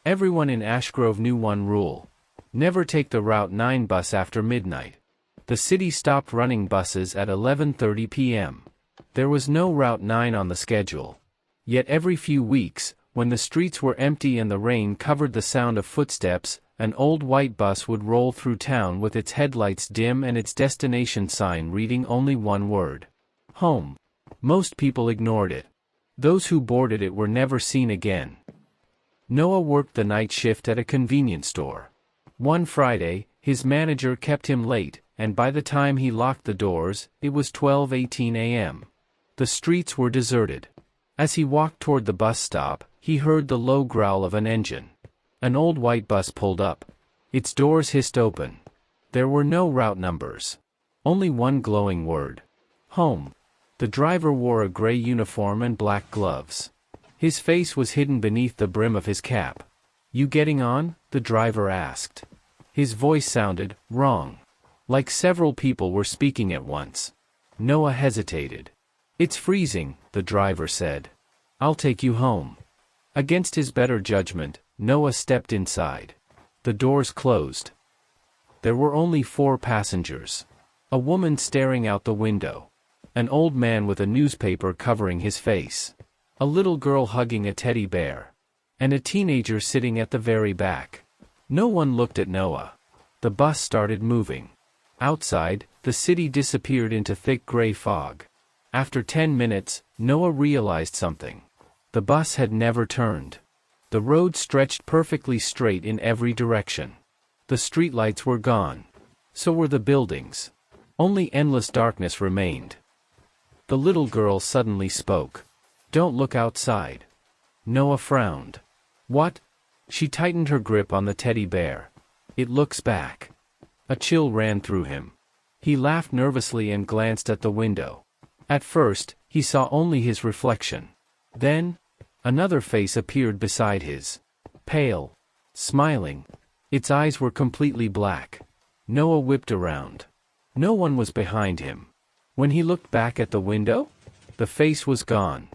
Everyone in Ashgrove knew one rule. Never take the Route 9 bus after midnight. The city stopped running buses at 11:30 p.m. There was no Route 9 on the schedule. Yet every few weeks, when the streets were empty and the rain covered the sound of footsteps, an old white bus would roll through town with its headlights dim and its destination sign reading only one word: home. Most people ignored it. Those who boarded it were never seen again. Noah worked the night shift at a convenience store. One Friday, his manager kept him late, and by the time he locked the doors, it was 12:18 a.m. The streets were deserted. As he walked toward the bus stop, he heard the low growl of an engine. An old white bus pulled up. Its doors hissed open. There were no route numbers. Only one glowing word: home. The driver wore a gray uniform and black gloves. His face was hidden beneath the brim of his cap. "You getting on?" the driver asked. His voice sounded wrong. Like several people were speaking at once. Noah hesitated. "It's freezing," the driver said. "I'll take you home." Against his better judgment, Noah stepped inside. The doors closed. There were only 4 passengers. A woman staring out the window. An old man with a newspaper covering his face. A little girl hugging a teddy bear. And a teenager sitting at the very back. No one looked at Noah. The bus started moving. Outside, the city disappeared into thick gray fog. After 10 minutes, Noah realized something. The bus had never turned. The road stretched perfectly straight in every direction. The streetlights were gone. So were the buildings. Only endless darkness remained. The little girl suddenly spoke. "Don't look outside." Noah frowned. "What?" She tightened her grip on the teddy bear. "It looks back." A chill ran through him. He laughed nervously and glanced at the window. At first, he saw only his reflection. Then, another face appeared beside his. Pale. Smiling. Its eyes were completely black. Noah whipped around. No one was behind him. When he looked back at the window, the face was gone.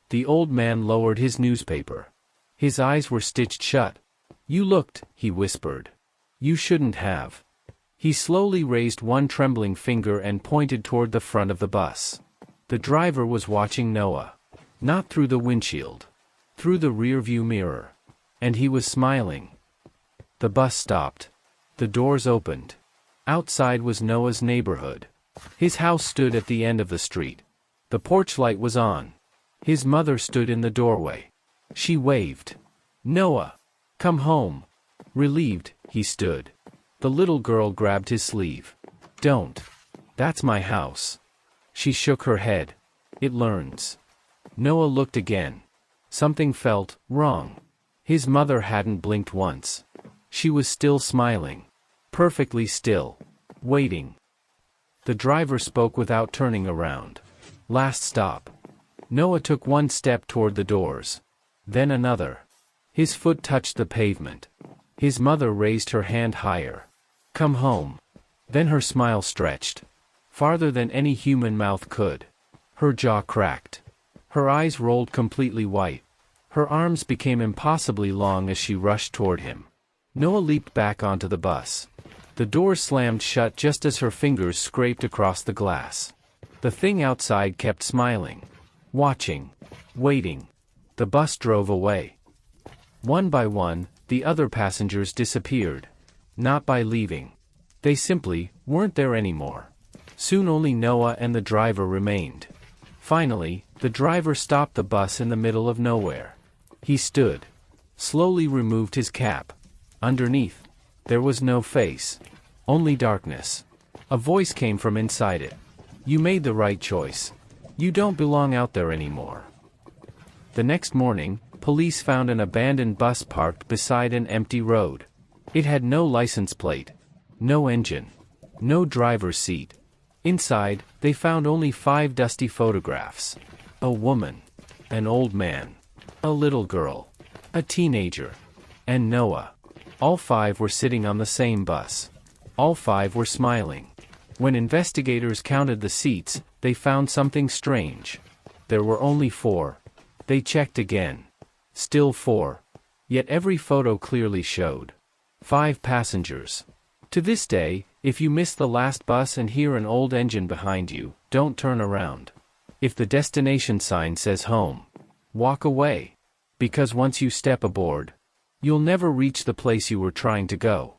The old man lowered his newspaper. His eyes were stitched shut. "You looked," he whispered. "You shouldn't have." He slowly raised one trembling finger and pointed toward the front of the bus. The driver was watching Noah. Not through the windshield. Through the rearview mirror. And he was smiling. The bus stopped. The doors opened. Outside was Noah's neighborhood. His house stood at the end of the street. The porch light was on. His mother stood in the doorway. She waved. "Noah! Come home!" Relieved, he stood. The little girl grabbed his sleeve. "Don't. That's my house." She shook her head. "It learns." Noah looked again. Something felt wrong. His mother hadn't blinked once. She was still smiling. Perfectly still. Waiting. The driver spoke without turning around. "Last stop." Noah took one step toward the doors. Then another. His foot touched the pavement. His mother raised her hand higher. "Come home." Then her smile stretched. Farther than any human mouth could. Her jaw cracked. Her eyes rolled completely white. Her arms became impossibly long as she rushed toward him. Noah leaped back onto the bus. The door slammed shut just as her fingers scraped across the glass. The thing outside kept smiling. Watching. Waiting. The bus drove away. One by one, the other passengers disappeared. Not by leaving. They simply weren't there anymore. Soon only Noah and the driver remained. Finally, the driver stopped the bus in the middle of nowhere. He stood. Slowly removed his cap. Underneath, there was no face. Only darkness. A voice came from inside it. "You made the right choice. You don't belong out there anymore." The next morning, police found an abandoned bus parked beside an empty road. It had no license plate. No engine. No driver's seat. Inside, they found only 5 dusty photographs. A woman. An old man. A little girl. A teenager. And Noah. All 5 were sitting on the same bus. All 5 were smiling. When investigators counted the seats, they found something strange. There were only 4. They checked again. Still 4. Yet every photo clearly showed 5 passengers. To this day, if you miss the last bus and hear an old engine behind you, don't turn around. If the destination sign says home, walk away. Because once you step aboard, you'll never reach the place you were trying to go.